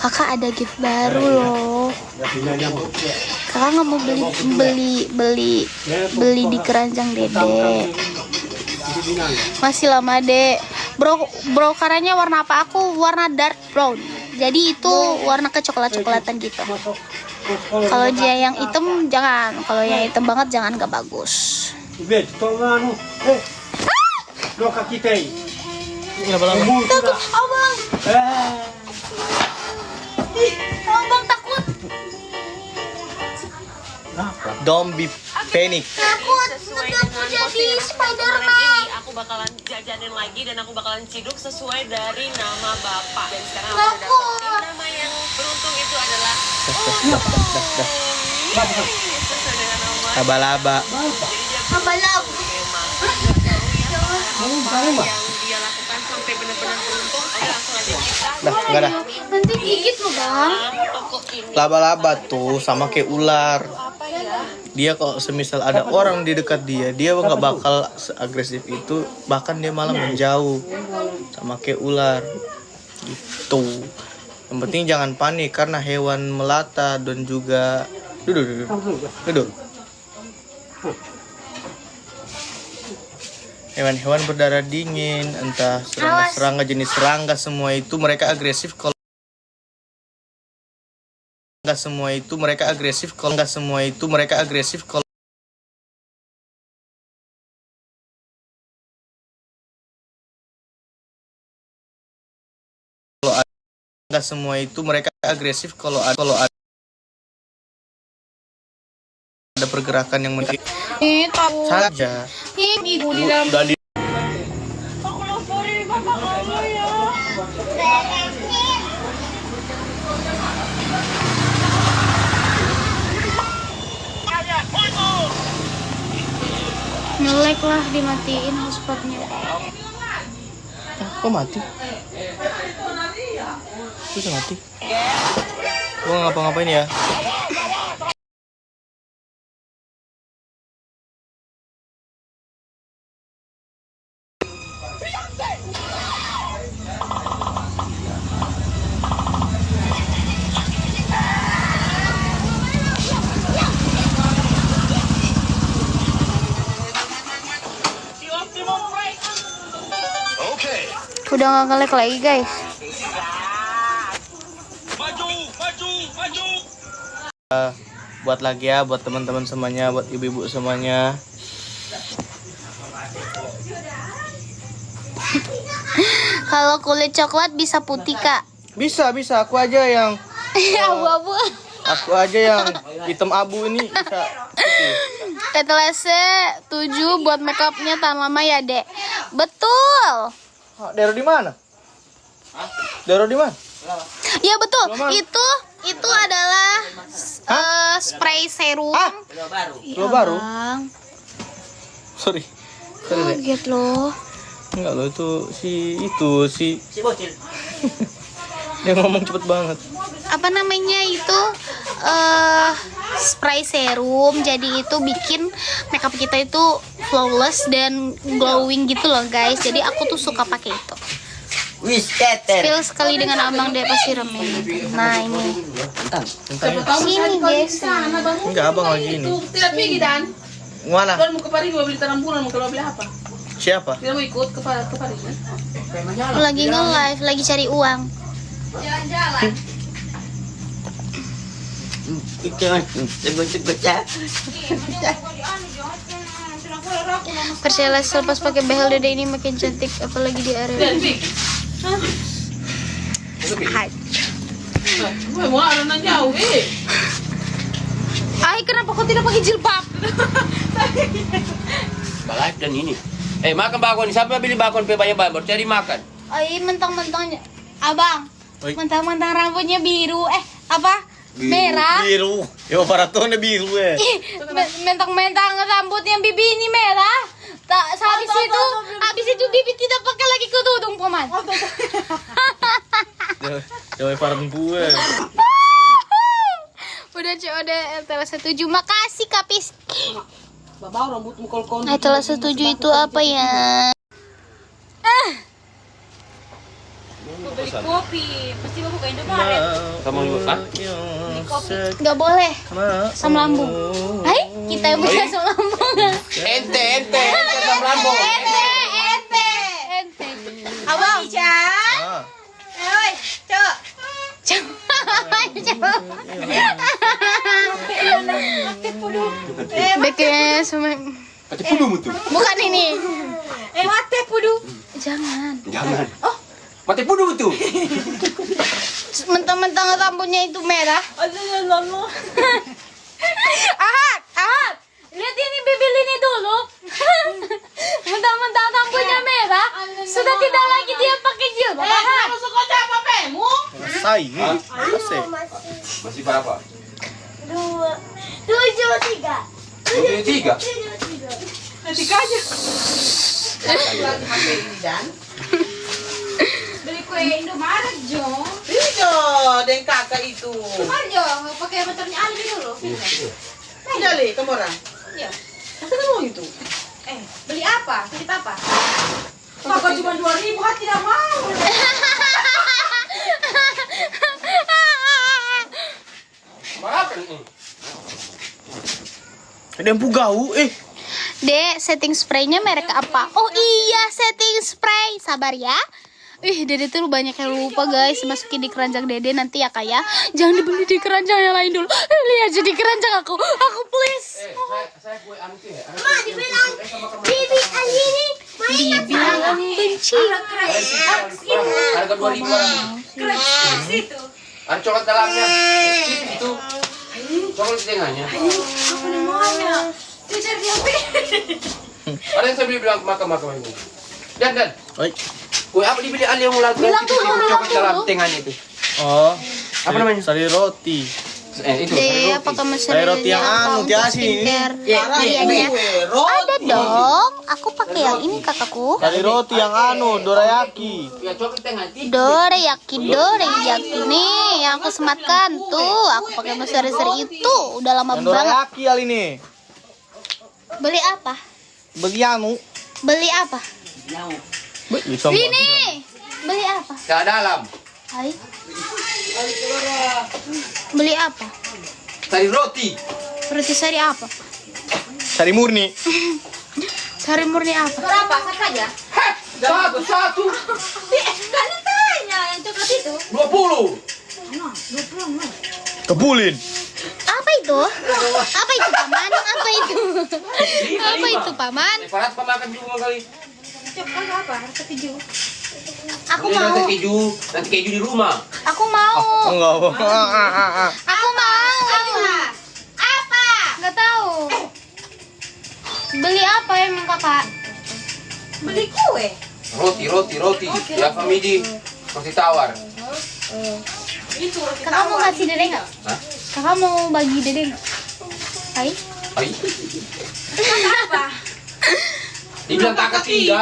Kakak ada gift baru loh. Kakak nggak mau beli di keranjang Dede. Masih lama dek. Bro karanya warna apa? Aku warna dark brown. Jadi itu warna kecoklat-coklatan gitu. Kalau dia yang hitam jangan. Kalau yang hitam banget jangan, gak bagus. Takut, abang. Abang takut. Don't be panic. Takut udah jadi Spiderman. Aku bakalan jajanin lagi dan aku bakalan ciduk sesuai dari nama bapak. Dan sekarang aku udah dapetin nama yang beruntung itu adalah sesuai dengan nama Laba-laba. Abalab. yang dia lakukan sampai benar-benar beruntung. Oke, langsung aja kita Enggak ada. Nanti gigit loh bang. toko ini. Laba-laba tuh sama kayak ular. Apa ya? Dia kalau semisal ada orang di dekat dia nggak bakal seagresif itu, bahkan dia malah menjauh, sama kayak ular gitu. Yang penting jangan panik karena hewan melata dan juga duduk. Hewan-hewan berdarah dingin, entah serangga jenis serangga, semua itu mereka agresif kalau nggak semua itu mereka agresif kalau nggak semua itu mereka agresif kalau ada pergerakan yang menarik Tahu. saja. Ibu di dalam. Udah di Aku laporin bapak kamu ya. Ngelek lah, dimatiin hotspotnya. kok mati? Bisa mati? Gua ngapa-ngapain ya? Udah nggak ngelek lagi guys. Buat lagi ya, buat teman-teman semuanya, buat ibu-ibu semuanya. Kalau kulit coklat bisa putih kak. Bisa, aku aja yang Abu-abu. aku aja yang hitam abu ini bisa. Etalase 7 buat makeupnya tahan lama ya dek. Betul. Daerah di mana? Daerah di mana? Ya betul. Itu adalah spray serum. Lo baru? Bang. Sorry. Dek. Kaget loh. Enggak lo itu si bocil. Dia ngomong cepet banget. Apa namanya itu spray serum, jadi itu bikin makeup kita itu flawless dan glowing gitu loh guys. Jadi aku tuh suka pakai itu. Spill sekali dengan abang deh pasti remen. Nah ini sini guys. Enggak, abang lagi ini. Tidak pergi dan. Mana? Kalau mau ke Paris mau beli tarambulan, mau beli apa? Siapa? Tidak mau ikut ke Paris kan? Lagi nge-live, lagi cari uang. Jalan-jalan. Percayalah selepas pakai behel dede ini makin cantik, apalagi di area. Hai. Mau ada nang jauh Ay, kenapa kau tidak pakai jilbab? Balas dan ini. Makan bakwan. Siapa beli bakwan pe banyak-banyak? Cari makan. Ay, mentang-mentangnya. Abang, Oi. mentang-mentang rambutnya biru. Apa? Merah. Biru. Yo para tuh biru Ih, mentang-mentang rambutnya bibi ini merah. Habis itu bibi tidak pakai lagi kerudung, paman. Jauh para gue. Udah COD telah setuju. Makasih Kapis. Bawa rambut mukul-kol. Nah, telah setuju itu apa ya? San. Kopi, pasti bawa ke Indomaret. Sama ibu. Hah? Nggak boleh. Asam lambung. Hai, kita yang punya asam lambung. Ente asam lambung. Ente. Abang. Ah. Bikin semua. Pati pudu mutu. Bukan ini. Mate pudu. Jangan. Jangan. Oh. Pati pudu mutu. Mentang-mentang rambutnya itu merah. Ahad. Lihat ini bibir ini dulu. Mentang-mentang rambutnya merah, sudah tidak lagi dia pakai jilbab. Ahad. Selesai nih. Selesai. Masih berapa? 2, 23. Tiga aja. Lagi pakai ini dan. Beli kue Indomaret Jo. Iya, dan kakak itu. Kemarin Jo, pakai motornya Ali dulu. Tidak li, kamu orang. Iya. Masa kamu itu? Beli apa? Beli apa? Kakak cuma 2.000, kan tidak mau. Berapa nih? Ada yang pugau, Dek, setting spraynya merek apa? Oh iya, setting spray. Sabar ya. Dede tuh banyak yang lupa guys. Masukin di keranjang Dede nanti ya kak ya. Jangan dibeli di keranjang yang lain dulu. Lihat aja di keranjang aku. Aku please. Saya kue anu sih ya. Dibilang benci. Harga 2.000 orang. Keras itu. Ada coklat dalamnya. Itu. Coklat di tengahnya. Apa namanya? Cucar di HP. Ada yang saya beli bilang makan ini. Dan. Oi. Kue apa dibeli Ali yang ulang Bilang itu dulu, coklat bilang dalam dulu. tengahnya itu. Oh. Apa namanya? Sari roti. Itu. Dek, apa kamu Sari roti yang anu, Tiasi ini. Iya. Ada dong. Aku pakai yang ini kakakku. Sari roti yang anu, dorayaki. Ya coklat tengah itu. Dorayaki nih yang aku sematkan tuh. Aku pakai seri-seri itu udah lama Yang banget. dorayaki kali ini. Beli apa? Beli anu. Beli apa? Bisa Ini. Beli apa? Ke dalam. Hai. Beli apa? Sari roti. Roti sari apa? Sari murni. Sari murni apa? Berapa? Saja. Satu. Kan tanya yang coklat itu. 20. Kebulin. Apa itu? Apa itu paman? Apa itu? Apa itu paman? Parat pemakan juga kali. Coklat apa? Rasa keju. Aku Beli mau. nanti keju di rumah. Aku mau. Enggak. Aku mau. Apa? Nggak tahu. Beli apa emang kakak? Beli kue. Roti. Ya famidi. Roti tawar. Itu roti Kakak mau kasih dede nggak? Hah? Kakak mau bagi dede nggak? Hai. Hai. apa? Dibilang tak ketiga.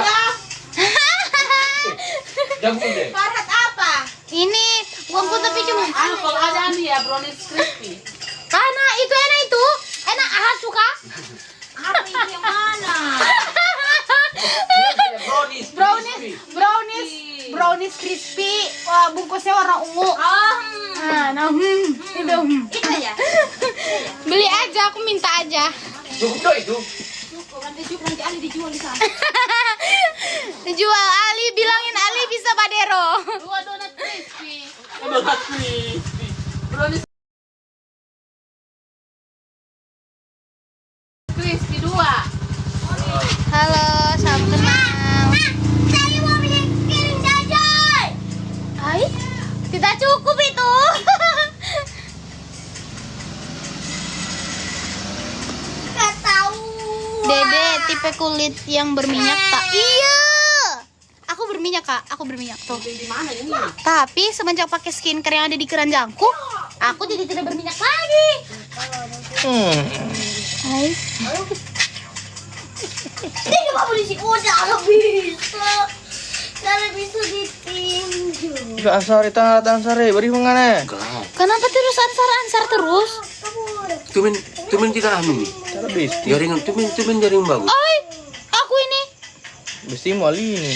Jagung deh. Farhat apa? Ini uangku tapi cuma. Kalau ada nih ya brownies crispy. Karena itu enak itu. Enak ah suka. Apa itu yang mana? Brownies crispy. Wah, bungkusnya warna ungu. Itu. Itu ya. Beli aja, aku minta aja. Cukup dong itu. Nanti Ali dijual di sana. Jual Ali, bilangin Ali bisa Padero. 2 donat crispy. Brownies crispy 2. Halo, salam kenal. Saya mau beli piring jajan. Hai, tidak cukup itu. Gak tahu. Dede tipe kulit yang berminyak tak? Iya. Aku berminyak kak, aku berminyak tuh. Di mana ini? Tapi semenjak pakai skincare yang ada di keranjangku, aku jadi tidak berminyak lagi. Hai. Ini cuma beli si udah nggak bisa ditinju. Enggak ansari tangan sari, beri mengane. Kenapa terus ansar terus? Tumen tidak anu nih. Cara besti. Jaringan tumen jaring bagus. Oi, aku ini. Besti mali ini.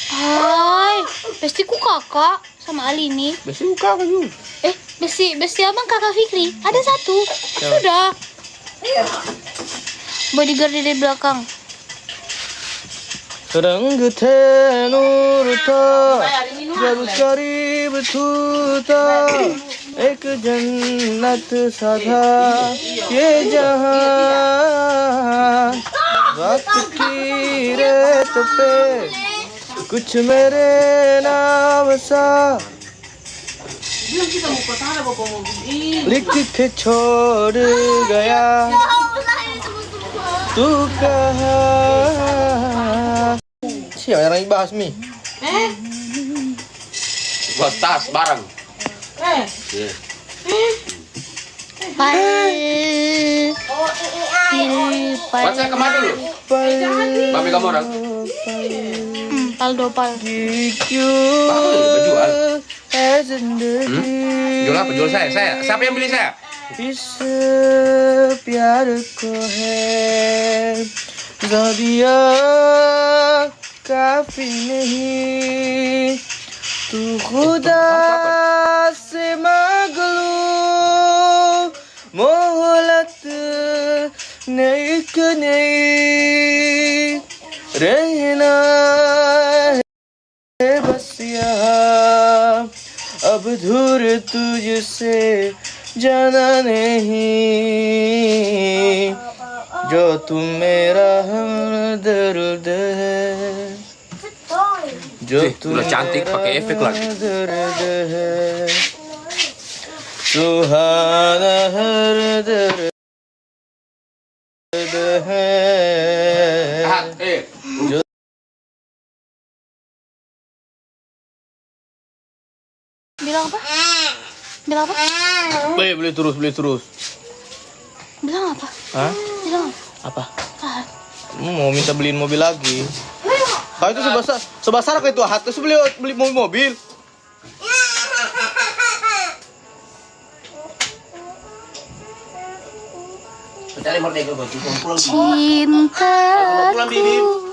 Hai, pestiku kakak. sama Alini. Besi suka kan yuk. Besi abang kakak Fikri. Ada satu. Sudah. Bodyguard di belakang. रंग थे नूर था जब करीब छूता एक जन्नत सा था ये जहां वक्त की रेत पे कुछ मेरे नाम सा लिख के छोड़ गया तू कहाँ. Siapa yang lagi bahas Mi? Buat tas barang. Iya. Buat saya kemana dulu? Babi kamu orang. Paldo. Berjual. Jual apa? Jual saya. Siapa yang beli saya? इस प्यार को है ज़दिया काफी नहीं तू खुदा से मांग लो मोहलत नहीं रहना है बस यहाँ अब दूर तुझसे जाना नहीं जो तुम मेरा हमदर्द है जो तुम udah cantik pakai efek lagi. दर्द है सुहाना हर दर्द है Bilang apa? Beli terus Bilang apa? Hah? Bilang Apa? apa? Mau minta beliin mobil lagi. Kau itu sebesar kayak itu hat, terus beli mobil. Cari merdeka buat pulang. Cintaku.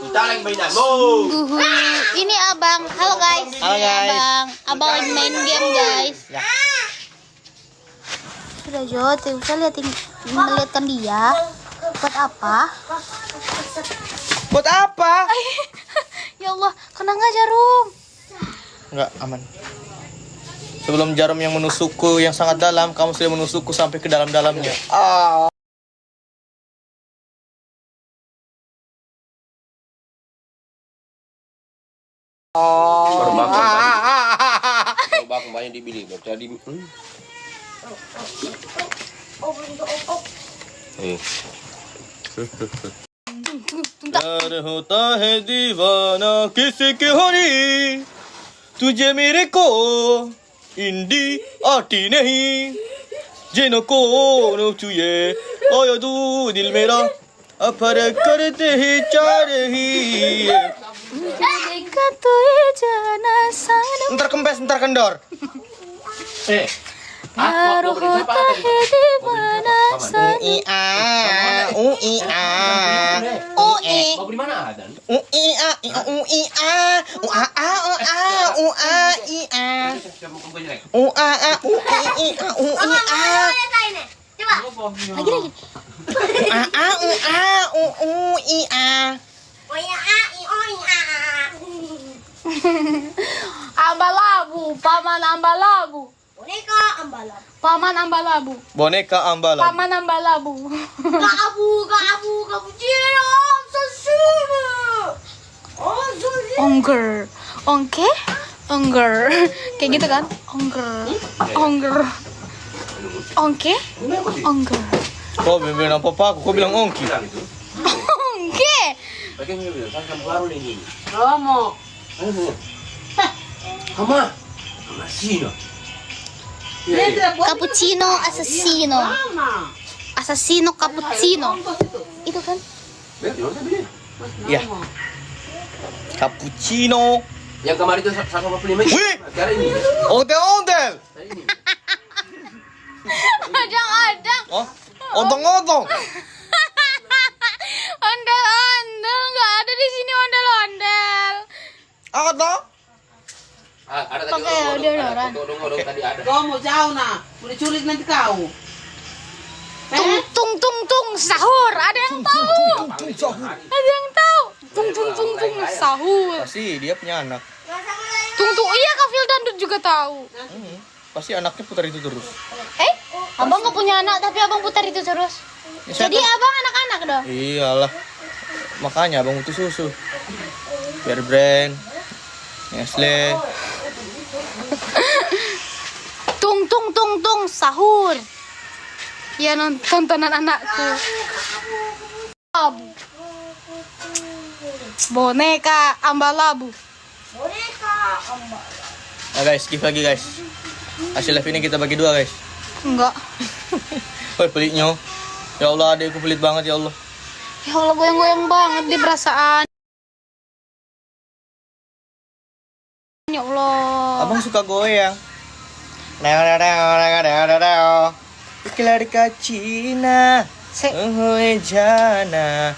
Kita lagi mainan. Ini abang. Halo guys. Halo, Ini guys. Abang lagi main game guys. Ya. Sudah Jo, tidak usah melihatkan dia. Buat apa? Buat apa? Ya Allah, kena nggak jarum? Enggak, aman. Sebelum jarum yang menusukku yang sangat dalam, kamu sudah menusukku sampai ke dalam-dalamnya. Coba kembali dibeli, jadi. प्यार होता है दीवाना किसी की होनी तुझे मेरे को इंडी आती नहीं जिनको चुए ओयो दू दिल मेरा अफर करते ही चाह रही है. Ntar kempes, ntar kendor. Mau beli mana Dan? Lagi. Ambalabu, paman ambalabu. Boneka ambalabu. Paman ambalabu. Boneka ambalan. Paman ambalabu. Cappuccino, susu. Oh, susu. Ongger. Ongke? Ongger. Kayak gitu kan? Ongger. Ongke? Ongger. Kok bilang papa aku, kok bilang ongki? Ongke. Bagaimana bilang? Saya baru ini. Romo. Kama? Sino? Cappuccino assassino. Assassino cappuccino. Itu kan? Ya. Cappuccino. Yang kemarin itu 145. Wih! Sekarang ini. Ondel-ondel. Adang-adang. Oh, odong-odong. Ondel-ondel nggak ada di sini ondel-ondel. Ada? Ada tadi Pakai deodoran. odong tadi ada. Kau mau jauh nah. Mau diculik nanti kau. Tung sahur. Ada yang tahu? Ada yang tahu? Tung sahur. Pasti dia punya anak. Iya Kak Fildan juga tahu. Pasti anaknya putar itu terus. Abang gak punya anak tapi abang putar itu terus. Ya, Jadi abang anak-anak dong. Iyalah. Makanya abang butuh susu. Biar brand. Nestle. Tung sahur. Ya tontonan anakku. Labu. Boneka ambalabu. Nah guys, give lagi guys. Hasil live ini kita bagi 2 guys. Enggak. Woi pelitnya. Ya Allah adekku pelit banget ya Allah. Ya Allah goyang-goyang banget di perasaan. Ya Allah. Abang suka goyang. Ikilah di Cina. Jana.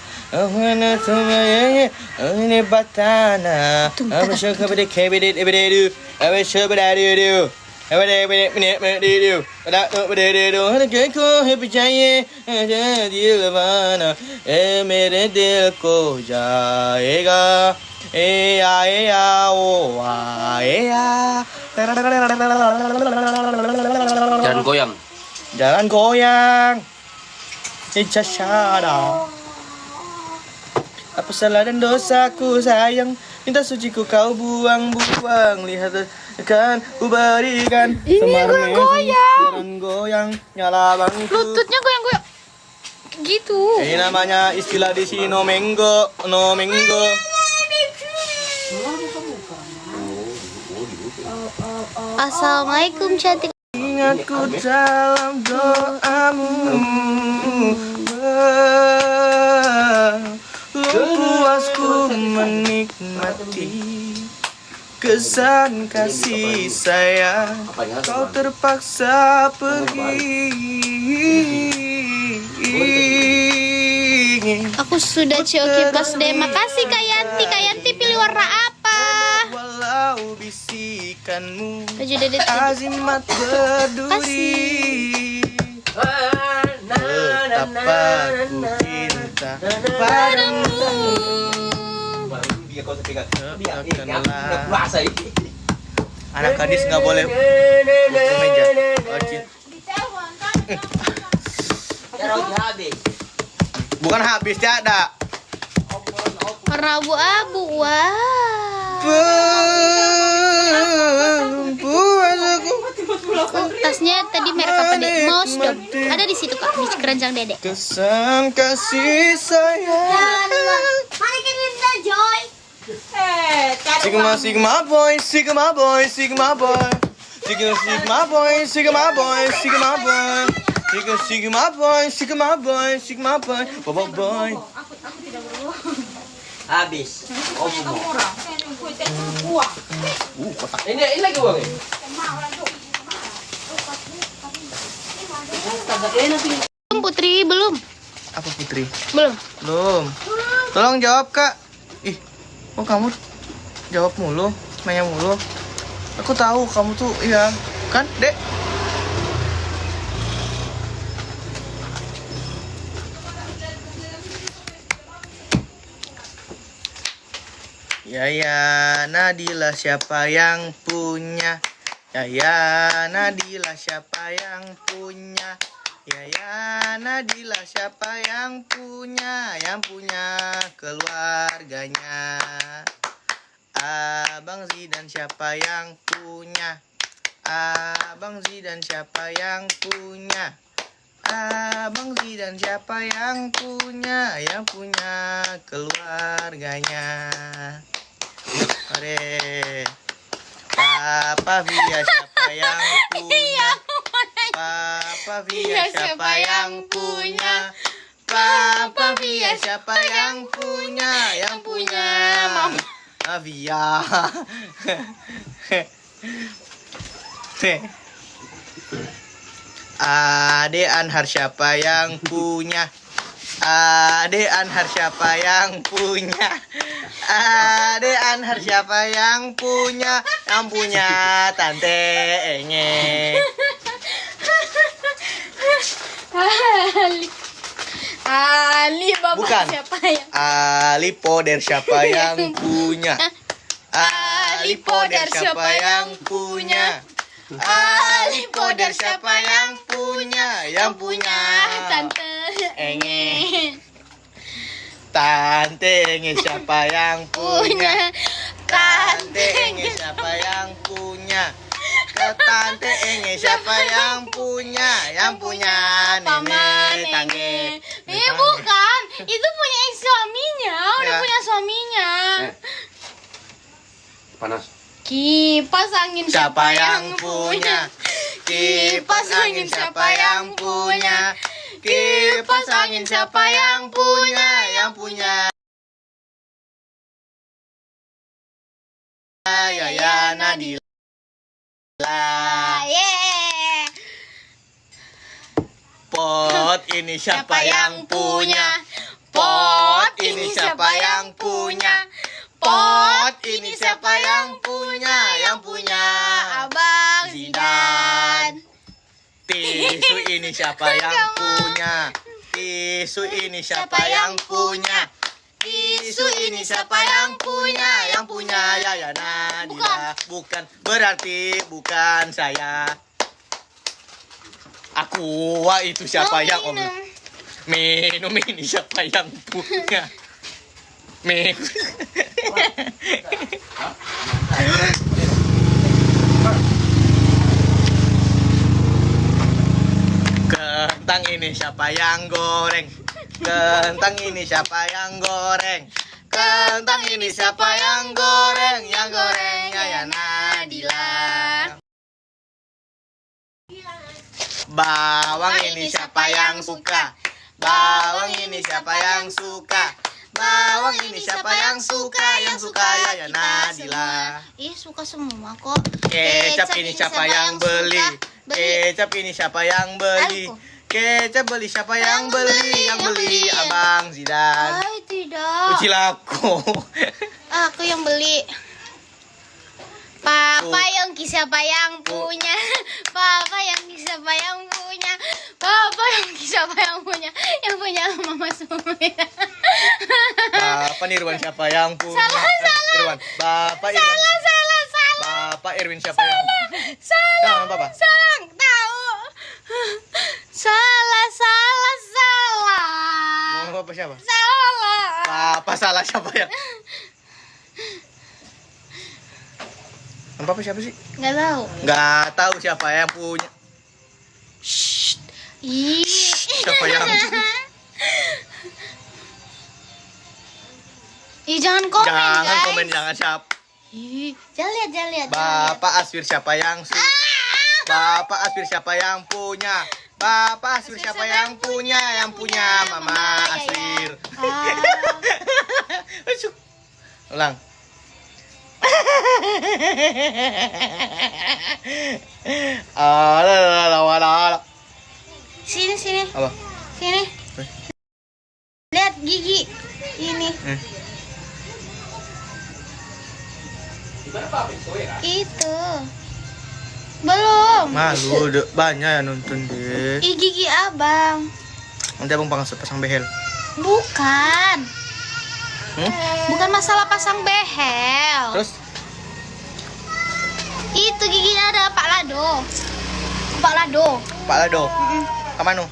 Ini batana. Apa syukur pada kebedet ebededu. Apa syukur pada du. Apa menit. Pada ebededu. Aku percaya ada di mana. Mere dil ko jaega. Jalan goyang. Jalan goyang. Cacada. Apa salah dan dosaku sayang. Minta suciku kau buang-buang. Lihat akan ku berikan. Ini goyang-goyang. Goyang nyala bangku. Lututnya goyang-goyang. Gitu. Ini namanya istilah di sini no menggo. Assalamualaikum cantik. Ingatku dalam doamu. Puasku menikmati kesan kasih sayang. Kau terpaksa pergi. Aku sudah COK plus deh. Makasih Kak Yanti. Kak Yanti pilih warna apa? Walau bisikanmu Baju Dede azimat berduri. Betapa ku cinta padamu. Anak gadis nggak boleh buka meja. Bukan habis, tidak. warna abu-abu. Wah. Tasnya tadi merek apa deh? Mouse dong. Ada di situ Kak, di keranjang Dede. Kesan kasih sayang. Sigma boy. Sigma boy. Sigma boy. Bobo boy. Habis. Oh, semua. Kotak. Ini lagi uang. Belum Putri, belum. Apa Putri? Belum. Belum. Tolong jawab Kak. Ih, kok kamu jawab mulu, nanya mulu. Aku tahu kamu tuh, iya kan, Dek? Ya Nadila siapa yang punya? Ya Nadila siapa yang punya? Ya Nadila siapa yang punya? Yang punya keluarganya. Abang Zidan siapa yang punya? Abang Zidan siapa yang punya? Abang Zidan siapa yang punya? Yang punya keluarganya. Ore. Papa Via siapa yang punya? Papa Via siapa yang punya? Papa Via siapa yang punya? Yang punya Via. Ade Anhar siapa yang punya? Ade Anhar siapa yang punya? Ade Anhar siapa yang punya? Yang punya Tante Enge. Ali bapak Bukan. siapa ya? Ali Poder siapa yang punya? Ali Poder siapa yang punya? Ali Poder siapa yang punya? Yang punya Tante Enge. Tante Enge siapa yang punya? Tante Enge siapa yang punya? Tante Enge siapa yang punya? Yang punya Nenek Tange. Bukan, itu punya suaminya, udah Ya. punya suaminya. Panas. Kipas angin Siapa yang punya? Kipas angin siapa yang punya? Kipas angin siapa yang punya? Yang punya Yaya Nadila. Yeah. Pot ini siapa yang punya? Pot ini siapa yang punya? Pot ini siapa yang punya? Yang punya Abang Zidan. Zidan. Tisu ini siapa yang punya? Tisu ini siapa yang punya? Tisu ini siapa yang punya? Yang punya Yaya Nadila. Bukan, berarti bukan saya. Aqua itu siapa yang om? Minum ini siapa yang punya? Minum. Kentang ini siapa yang goreng? Kentang ini siapa yang goreng? Kentang ini siapa yang goreng? Yang goreng Yaya Nadila. Bawang ini siapa yang suka? Bawang ini siapa yang suka? Bawang ini siapa yang suka? Yang suka Yaya Nadila. Ih, suka semua kok. Kecap ini siapa yang beli? Kecap ini siapa yang beli? Aku. Kecap beli siapa yang beli? Yang beli Abang Zidan. Ay, tidak. Ucilaku. Aku yang beli. Papa yang siapa yang punya? Papa yang siapa yang punya? Papa yang siapa yang punya? Yang punya mama semuanya. Bapak Nirwan siapa yang punya? Salah. Irwan. Bapak Irwan. Salah. Bapak Irwin siapa yang? Salah. Jangan Bapak. Salah. Tahu. Salah. Mau Bapak siapa? Salah. Bapak salah siapa ya? Bapak siapa sih? Nggak tahu. Nggak tahu siapa yang punya. Ih. Siapa yang? Ih, jangan komen, Jangan guys. komen, jangan siapa. Ih, jangan lihat. Bapak Asfir siapa yang Bapak Asfir siapa yang punya? Bapak Asfir siapa yang punya? Yang punya Mama Asfir. Ulang. Ala. Sini. Apa? Sini. Lihat gigi. Ini. Itu. Belum. Malu, banyak yang nonton deh. Ih, gigi abang. Nanti abang pasang behel. Bukan. Hmm? Bukan masalah pasang behel. Terus? Itu giginya ada Pak Lado. Pak Lado. Pak Lado. Kamano?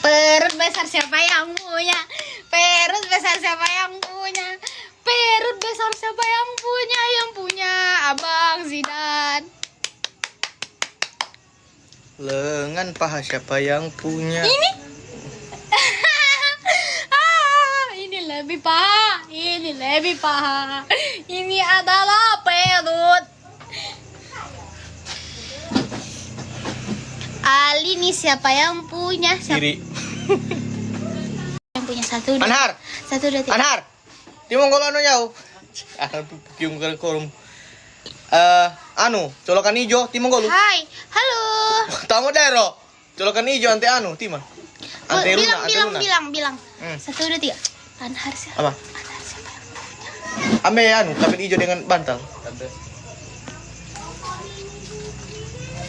Perut besar siapa yang punya? Perut besar siapa yang punya? Perut besar siapa yang punya? Yang punya Abang Zidan. Lengan paha siapa yang punya? Ini? Ini lebih paha. Ini lebih paha. Ini adalah perut. Ali nih siapa yang punya? Kiri. Yang punya satu dua. Anhar. Satu dua tiga. Anhar. Timong kolano jauh. Anhar piung korum. Colokan hijau, timong golu. Hai, halo. Tamu daerah. Colokan hijau ante timah. Ante Runa, bilang Ante bilang Runa. bilang bilang. Hmm. 1, 2, 3. Anhar siapa? Apa? Anhar siapa? Ame anu, kabel hijau dengan bantal.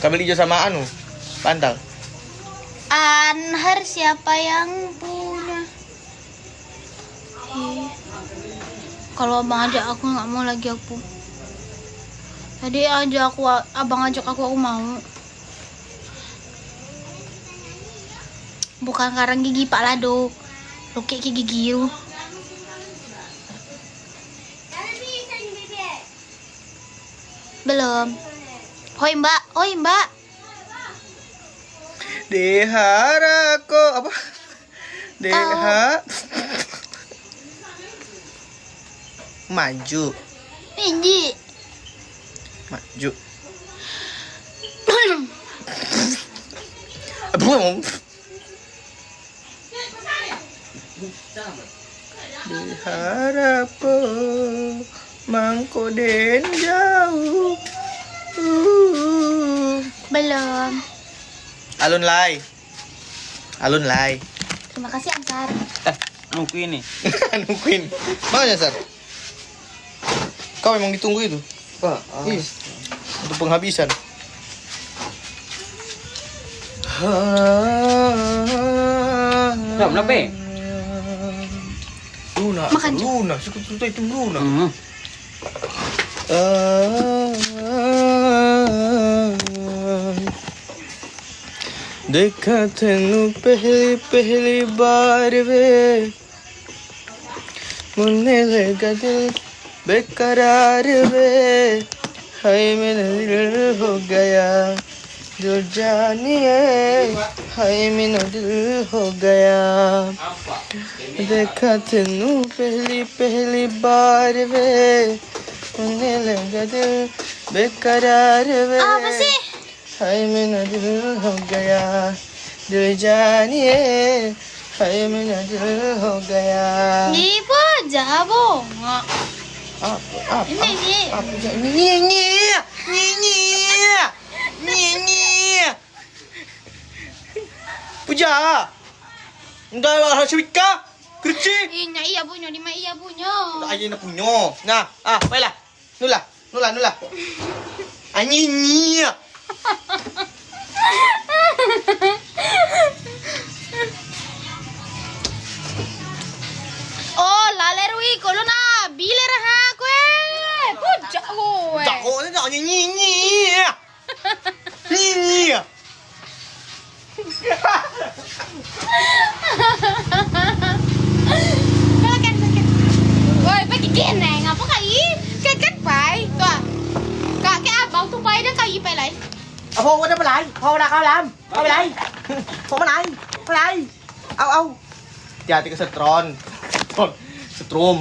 Kabel hijau sama anu, bantal. Anhar siapa yang punya? Kalau abang ajak aku nggak mau lagi aku. Tadi aja abang ajak aku mau. Bukan karena gigi Pak Lado. Lokek gigi giu. Belum. Hoi Mbak. Deharako apa? Maju. Inji. Maju. Belum. Diharapo mangko den jauh. Belum. Alun lai. Terima kasih Ansar. Nunggu ini. Nungguin. Makanya Sar. Kau memang ditunggu itu. Pak. Iya. Untuk penghabisan. Jam berapa? Luna. Makan, Cik. Luna. Suka itu Luna. देखा तेनू पहली बार वे मुन्ने लगा दिल बेकरार वे हाय मेरा दिल हो गया जो जानिए हाय मेरा दिल हो गया देखा तेनू पहली बार वे मुन्ने लगा दिल बेकरार वे Apa sih? हाय मेरा दिल हो गया दिल जानिए हाय मेरा दिल हो गया Ibu jabo. apa Ini. Puja enggak harus wika kerja Inya iya punya, di mana iya punya. aja nak punya nah baiklah nula anyinya Oh, lalerui kalau na bile raha kue. Puja gue. tak kau ni tak anyinya nyinya Silakan. Woi, pergi kene ngapa kai? Keket pai. Tuh. Kak ke abang tu pai dah kai pai lai. เอาพวกนั้นไปไหนพอเวลาเขาลำเอาไปไหนพวกมันไหนไปไหนเอา hati ke setron setrum